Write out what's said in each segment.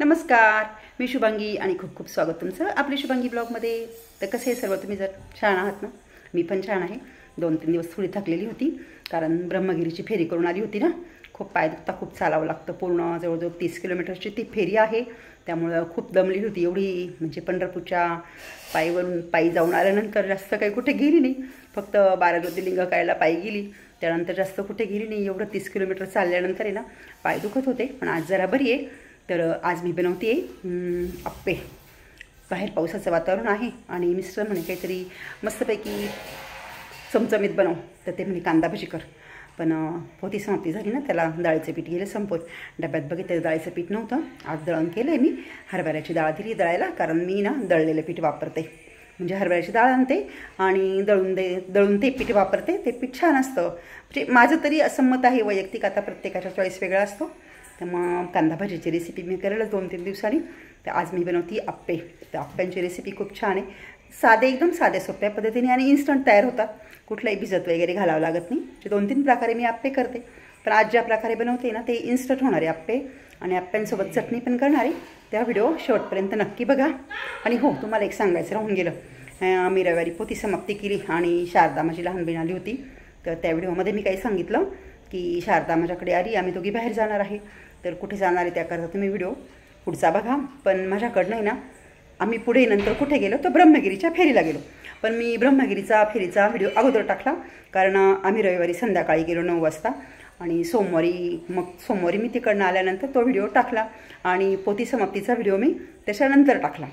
नमस्कार, मी शुभांगी आणि खूप खूप स्वागत तुमचं आपल्या शुभांगी ब्लॉगमध्ये। तर कसे आहे सर्व, तुम्ही जर छान आहात ना? मी पण छान आहे। 2-3 दिवस थोडी थकलेली होती कारण ब्रह्मगिरीची फेरी करून आली होती ना। खूप पाय दुखता, खूप चालावं लागतं, पूर्ण जवळजवळ 30 किलोमीटरची ती फेरी आहे, त्यामुळं खूप दमली होती एवढी। म्हणजे पंढरपूरच्या पायी जाऊन आल्यानंतर जास्त काही कुठे गेली नाही, फक्त 12 ज्योतिर्लिंग करायला पायी गेली, त्यानंतर जास्त कुठे गेली नाही। एवढं 30 किलोमीटर चालल्यानंतर आहे ना पाय दुखत होते, पण आज जरा बरी आहे। तर आज मी बनवते आप्पे। बाहेर पावसाचं वातावरण आहे आणि मिस्टर म्हणे काहीतरी मस्तपैकी चमचमीत बनव, तर ते म्हणे कांदा भजी कर। पण पोती समाप्ती झाली ना, त्याला डाळीचं पीठ गेलं संपत। डब्यात बघितलं डाळीचं पीठ नव्हतं, आज दळण केलं आहे मी। हरभऱ्याची डाळ दिली दळायला, कारण मी ना दळलेलं पीठ वापरते, म्हणजे हरभऱ्याची डाळ आणते आणि दळून ते पीठ वापरते। ते पीठ छान असतं, म्हणजे माझं तरी असं मत आहे वैयक्तिक, आता प्रत्येकाचा चॉईस वेगळा असतो। तर मग कांदा भाजीची रेसिपी मी करेलच 2-3 दिवसांनी। तर आज मी बनवते आप्पे। तर आप्प्यांची रेसिपी खूप छान आहे, एकदम साध्या सोप्या पद्धतीने आणि इन्स्टंट तयार होतात, कुठलाही भिजत वगैरे घालावं लागत नाही। 2-3 प्रकारे मी आप्पे करते, पण आज ज्या प्रकारे बनवते ना ते इन्स्टंट होणारे आप्पे आणि आप्प्यांसोबत चटणी पण करणारे। त्या व्हिडिओ शेवटपर्यंत नक्की बघा। आणि हो, तुम्हाला एक सांगायचं राहून गेलं, मी रविवारी पोती समाप्ती केली आणि शारदा माझी लहान बहीण आली होती। तर त्या व्हिडिओमध्ये मी काही सांगितलं की शारदा माझ्याकडे आली, आम्ही दोघी बाहेर जाणार आहे। तर कुठे जाणार आहे त्याकरता तुम्ही व्हिडिओ पुढचा बघा। पण माझ्याकडनं आहे ना, आम्ही पुढे नंतर कुठे गेलो तर ब्रह्मगिरीच्या फेरीला गेलो, पण मी ब्रह्मगिरीचा फेरीचा व्हिडिओ अगोदर टाकला, कारण आम्ही रविवारी संध्याकाळी गेलो 9 वाजता आणि सोमवारी मी तिकडनं आल्यानंतर तो व्हिडिओ टाकला आणि पोती समाप्तीचा व्हिडिओ मी त्याच्यानंतर टाकला।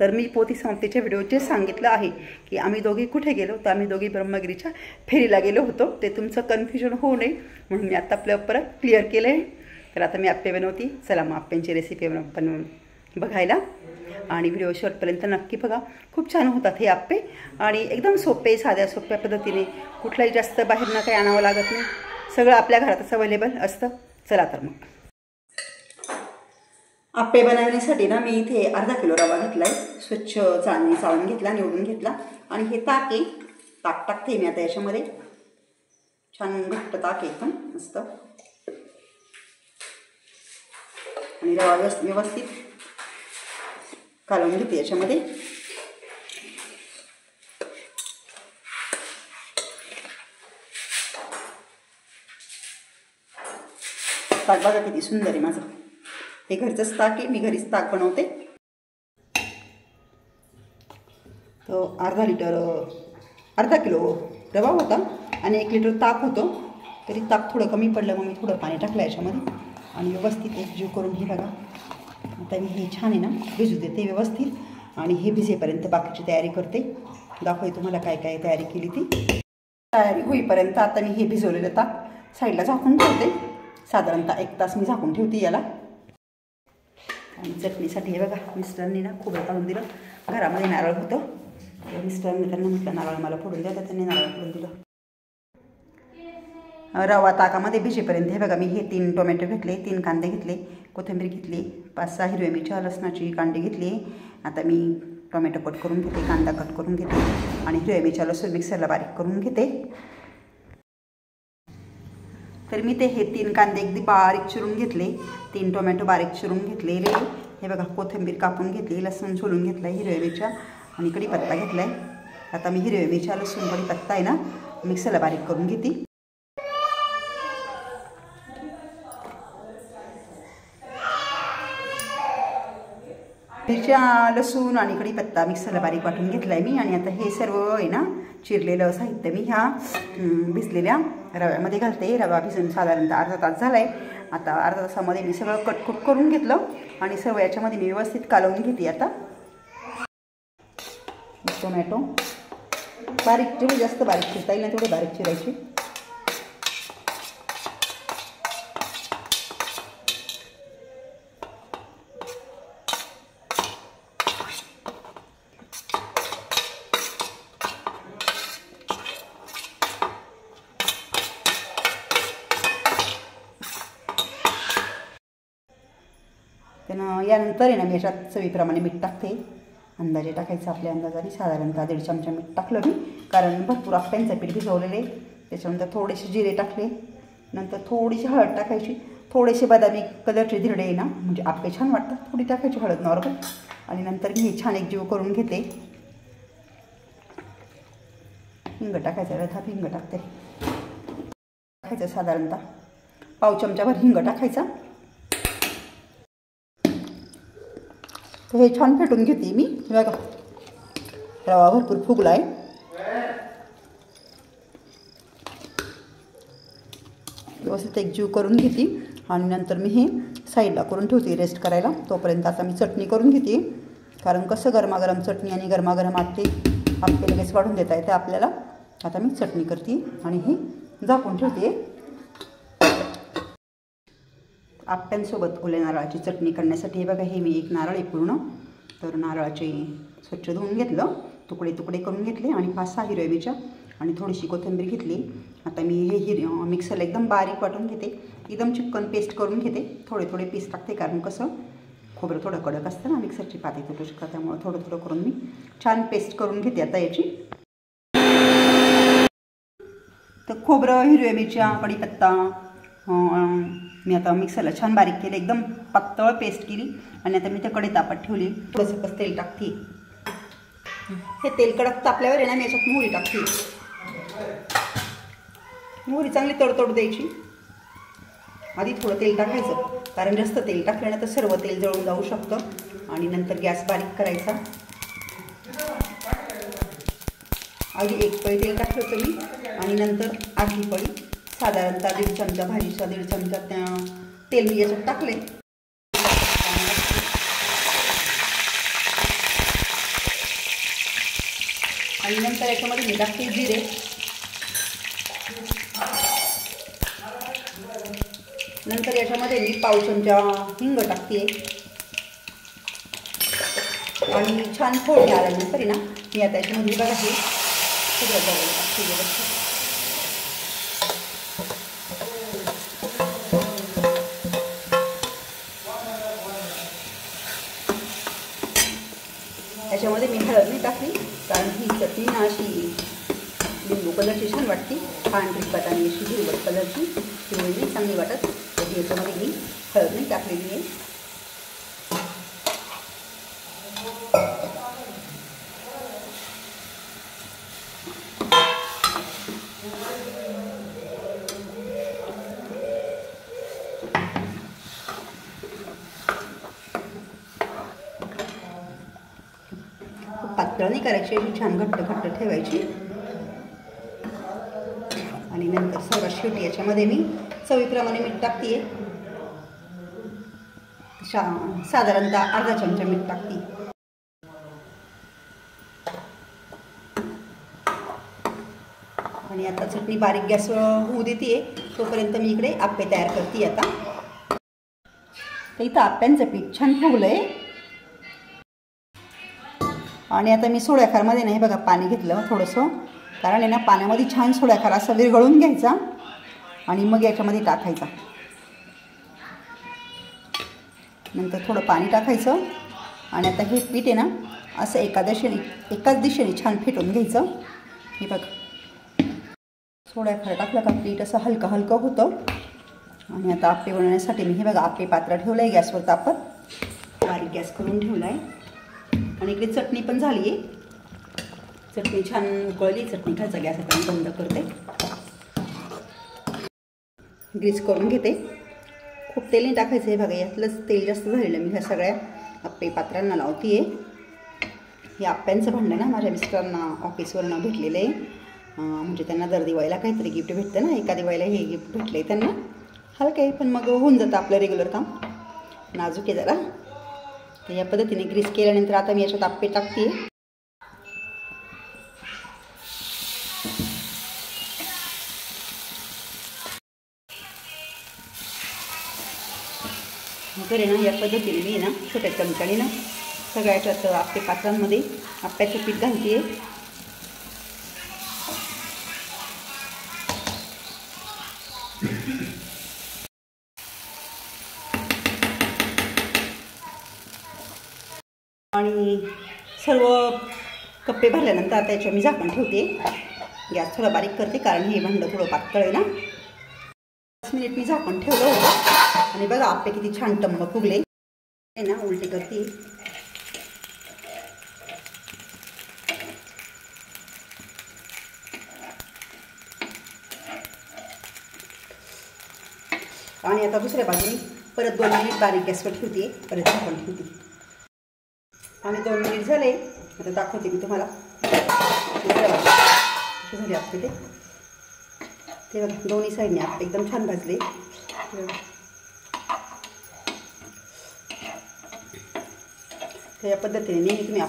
तर मी पोती समाप्तीच्या व्हिडिओचे सांगितलं आहे की आम्ही दोघी कुठे गेलो, तर आम्ही दोघी ब्रह्मगिरीच्या फेरीला गेलो होतो। ते तुमचं कन्फ्युजन होऊ नये म्हणून मी आता आपलं परत क्लिअर केलं आहे। तर आता मी आप्पे बनवते, चला मग आप्प्यांची रेसिपी बनवून बघायला आणि व्हिडिओ शेवटपर्यंत नक्की बघा। खूप छान होतात हे आप्पे आणि एकदम सोपे, साध्या सोप्या पद्धतीने, कुठलाही जास्त बाहेरनं काही आणावं लागत नाही, सगळं आपल्या घरातच अवेलेबल असतं। चला तर मग आप्पे बनवण्यासाठी ना मी इथे अर्धा किलो रवा घेतला आहे, स्वच्छ चाळून घेतला, निवडून घेतला। आणि हे ताक आहे, ताक टाकते मी आता याच्यामध्ये, छान घट्ट ताक एकदम मस्त। आणि रवा व्यवस्थित कालवून घेते याच्यामध्ये। ताक बघा किती सुंदर आहे माझं, हे घरचंच ताक आहे, मी घरीच ताक बनवते। तो अर्धा किलो रवा होता आणि 1 लिटर ताक होतं, तरी ताक थोडं कमी पडलं, मग मी थोडं पाणी टाकलं याच्यामध्ये आणि व्यवस्थित एकजीव करून हे बघा। आता मी हे छान आहे ना भिजू देते व्यवस्थित आणि हे भिजेपर्यंत बाकीची तयारी करते, दाखवते तुम्हाला काय काय तयारी केली ती। तयारी होईपर्यंत आता मी हे भिजवलेलं ताक साईडला झाकून ठेवते, साधारणतः 1 तास मी झाकून ठेवते याला। आणि चटणीसाठी हे बघा, मिस्टरांनी ना खोबरं काढून दिलं, घरामध्ये नारळ होतं, तर मिस्टरांनी त्यांना म्हटलं नारळ मला फोडून द्या, तर त्यांनी नारळ फोडून दिलं। रवा ताकामध्ये भिजेपर्यंत हे बघा, मी हे 3 टोमॅटो घेतले, 3 कांदे घेतले, कोथिंबीर घेतली, 5-6 हिरव्या मिरच्या, लसणाची कांडी घेतली। आता मी टोमॅटो कट करून घेते, कांदा कट करून घेते आणि हिरव्या मिरच्या लसूण मिक्सरला बारीक करून घेते। तर मी हे 3 कांदे अगदी बारीक चिरून घेतले, 3 टोमॅटो बारीक चिरून घेतलेले, हे बघा कोथिंबीर कापून घेतली, लसूण सोलून घेतला, हिरव्या मिरच्या आणि कढीपत्ता घेतला आहे। आता मी हिरव्या मिरच्या, लसूण, कढीपत्ता आहे ना मिक्सरला बारीक करून घेते। मिरच्या, लसूण आणि कढीपत्ता मिक्सरला बारीक वाटून घेतला आहे मी। आणि आता हे सर्व आहे ना चिरलेलं साहित्य मी ह्या भिजलेल्या रव्यामध्ये घालते। रवा भिजून साधारणतः अर्धा तास झाला आहे। आता अर्धा तासामध्ये मी सगळं कट करून घेतलं आणि सर्व याच्यामध्ये मी व्यवस्थित कालवून घेते। आता टोमॅटो बारीक, जेवढी जास्त बारीक चिरता येईल ना तेवढी बारीक चिरायची। त्यानं यानंतर आहे ना मी याच्यात चवीप्रमाणे मीठ टाकते, अंदाजे टाकायचं आपल्या अंदाजाने, साधारणतः 1.5 चमचा मीठ टाकलं मी, कारण भरपूर आप्प्यांचं पीठ भिजवलेले। त्याच्यानंतर थोडेसे जिरे टाकले, नंतर थोडीशी हळद टाकायची, थोडेसे बदामी कलरचे धिरडे आहे ना म्हणजे आप्पे छान वाटतात. थोडी टाकायची हळद नॉर्मल. आणि नंतर मी हे छान एकजीव करून घेते. हिंग टाकायचं, रथा हिंग टाकते. टाकायचं साधारणतः पाव चमचाभर हिंग टाकायचा. तर हे छान फेटून घेते मी. बघा रवा भरपूर फुगला आहे. व्यवस्थित एकजीव करून घेते आणि नंतर मी हे साईडला करून ठेवते रेस्ट करायला. तोपर्यंत आता मी चटणी करून घेते. कारण कसं गरमागरम चटणी आणि गरमागरम आप्पे लगेच वाढून देता येते आपल्याला. आता मी चटणी करते आणि हे झाकून ठेवते. आप्प्यांसोबत ओल्या नारळाची चटणी करण्यासाठी हे बघा हे मी एक नारळ आहे पूर्ण. तर नारळाचे स्वच्छ धुवून घेतलं, तुकडे तुकडे करून घेतले आणि 5-6 हिरव्या मिरच्या आणि थोडीशी कोथिंबीर घेतली. आता मी हे मिक्सरला एकदम बारीक वाटून घेते. एकदम चिकन पेस्ट करून घेते. थोडे थोडे पीस टाकते कारण कसं खोबरं थोडं कडक असतं ना, मिक्सरची पाती तुटू शकतात. त्यामुळे थोडं थोडं करून मी छान पेस्ट करून घेते आता याची. तर खोबरं, हिरव्या मिरच्या, कढीपत्ता मी आता मिक्सरला छान बारीक केलं, एकदम पातळ पेस्ट केली. आणि आता मी त्या कढई तापत ठेवली. थोडंसं तेल टाकते. हे तेल कडक तापल्यावर आहे ना मी याच्यात मोहरी टाकते. मोहरी चांगली तडतड द्यायची. आधी थोडं तेल टाकायचं कारण जास्त तेल टाकलं ना तर सर्व तेल जळून जाऊ शकतं. आणि नंतर गॅस बारीक करायचा. आधी 1 पळी तेल टाकलं होतं मी आणि नंतर अर्धी पळी साधारणतः 1.5 चमचा भाजीचा 1.5 चमचा तेल मी याच्यात टाकले. आणि नंतर याच्यामध्ये मी टाकते जिरे. नंतर याच्यामध्ये मी पाव चमचा हिंग टाकते. आणि छान फोडणी आल्यानंतर ना मी आता याच्यामध्ये बघा हे सगळं टाकते व्यवस्थित. याच्यामध्ये मी हळद नाही टाकली कारण ही चटणी ना अशी लिंबू कलरची छान वाटते. पांढरीपट आणि अशी हिरवट कलरची हिरवी चांगली वाटत. तर याच्यामध्ये मी हळद नाही टाकलेली आहे. पातळ नाही करायची, अशी छान घट्ट घट्ट ठेवायची. आणि नंतर सर्वात शेवटी याच्यामध्ये मी चवीप्रमाणे मीठ टाकते. साधारणतः अर्धा चमचा मीठ टाकते. आणि आता चटणी बारीक गॅसवर होऊ देते. तोपर्यंत मी इकडे आप्पे तयार करते. आता तर इथं आप्प्यांचं पीठ छान फुगलंय. आणि आता मी सोड्याखारमध्ये नाही बघा पाणी घेतलं थोडंसं. कारण आहे ना पाण्यामध्ये छान सोड्याखार असा विरघळून घ्यायचा आणि मग याच्यामध्ये टाकायचा. नंतर थोडं पाणी टाकायचं. आणि आता हे पीठ आहे ना असं एकाच दिशेने छान फेटून घ्यायचं. हे बघा सोड्याखार टाकलं का पीठ असं हलकं हलकं होतं. आणि आता आप्पे बनवण्यासाठी मी हे बघा आप्पे पात्र ठेवलं आहे गॅसवर तापत. बारीक गॅस करून ठेवला आहे. आणि इकडे चटणी पण झाली आहे. चटणी छान उकळली. चटणी खायचा गॅस आता बंद करते. ग्रीस करून घेते. खूप तेल नाही टाकायचं आहे बघा. यातलंच तेल जास्त झालेलं मी ह्या सगळ्या आप्पे पात्रांना लावते आहे. हे आप्प्यांचं भांडं ना माझ्या मिस्टरांना ऑफिसवरनं भेटलेलं आहे. म्हणजे त्यांना दर दिवाळीला काहीतरी गिफ्ट भेटतं ना. एका दिवाळीला हे गिफ्ट भेटलं आहे त्यांना. हलकं आहे पण मग होऊन जातं आपलं रेग्युलर काम. नाजूक आहे जरा. तर या पद्धतीने ग्रीस केल्यानंतर आता मी याच्यात आप्पे टाकते. नंतर ना या पद्धतीने मी ना छोट्या चमच्याने ना सगळ्या याच्यात आप्पे पात्रांमध्ये आप्प्याचं पीठ घालते. आणि सर्व कप्पे भरल्यानंतर आता याच्यावर मी झाकण ठेवते. गॅस थोडा बारीक करते कारण हे भांडं थोडं पातळ आहे ना. 5 मिनिट मी झाकण ठेवलं होतं. आणि बघा आप्पे किती छान टम्म फुगले ना. उलटे करते. आणि आता दुसऱ्या बाजूने परत 2 मिनिट बारीक गॅसवर ठेवते. परत झाकण ठेवते. आणि 2 मिनिट झाले. आता दाखवते मी तुम्हाला. झाले आप्पे ते बघा. दोन्ही साईडने आप्पे एकदम छान भाजले. तर या पद्धतीने नेहमी तुम्ही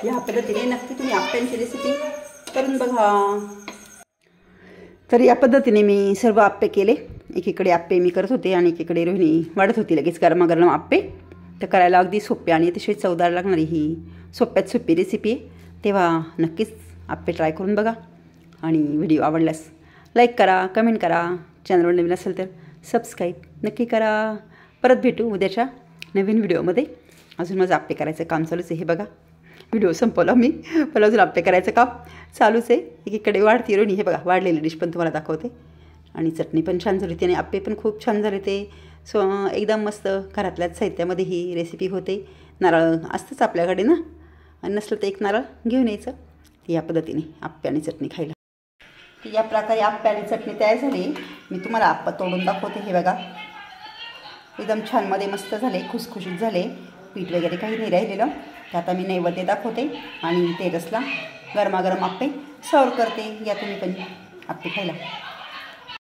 ह्या पद्धतीने नक्की तुम्ही आप्प्यांची रेसिपी करून बघा. तर या पद्धतीने मी सर्व आप्पे केले. एकीकडे आप्पे मी करत होते आणि एकीकडे रोहिणी वाढत होती लगेच गरमागरम आप्पे. तर करायला अगदी सोपे आणि अतिशय चवदार लागणारी ही सोप्यात सोपी रेसिपी आहे. तेव्हा नक्कीच आप्पे ट्राय करून बघा. आणि व्हिडिओ आवडल्यास लाईक करा, कमेंट करा. चॅनलवर नवीन असेल तर सबस्क्राईब नक्की करा. परत भेटू उद्याच्या नवीन व्हिडिओमध्ये. अजून माझं आप्पे करायचं काम चालूच आहे. हे बघा व्हिडिओ संपवला मी, पण अजून आप्पे करायचं काम चालूच आहे. एकीकडे वाढती रोहिणी. हे बघा वाढलेली डिश पण तुम्हाला दाखवते. आणि चटणी पण छान झाली होती आणि आप्पे पण खूप छान झाले ते. सो एकदम मस्त घरातल्याच साहित्यामध्ये ही रेसिपी होते. नारळ असतंच आपल्याकडे ना, आणि नसलं तर एक नारळ घेऊन यायचं. या पद्धतीने आप्पे आणि चटणी खायला. या प्रकारे आप्पे आणि चटणी तयार झाली. मी तुम्हाला आप्पा तोडून दाखवते. हे बघा एकदम छान मध्ये मस्त झाले, खुसखुशीत झाले. पीठ वगैरे काही नाही राहिलेलं. तर आता मी नैवेद्य दाखवते आणि टेरेसला गरमागरम आप्पे सर्व करते. या तुम्ही पण आप्पे खायला.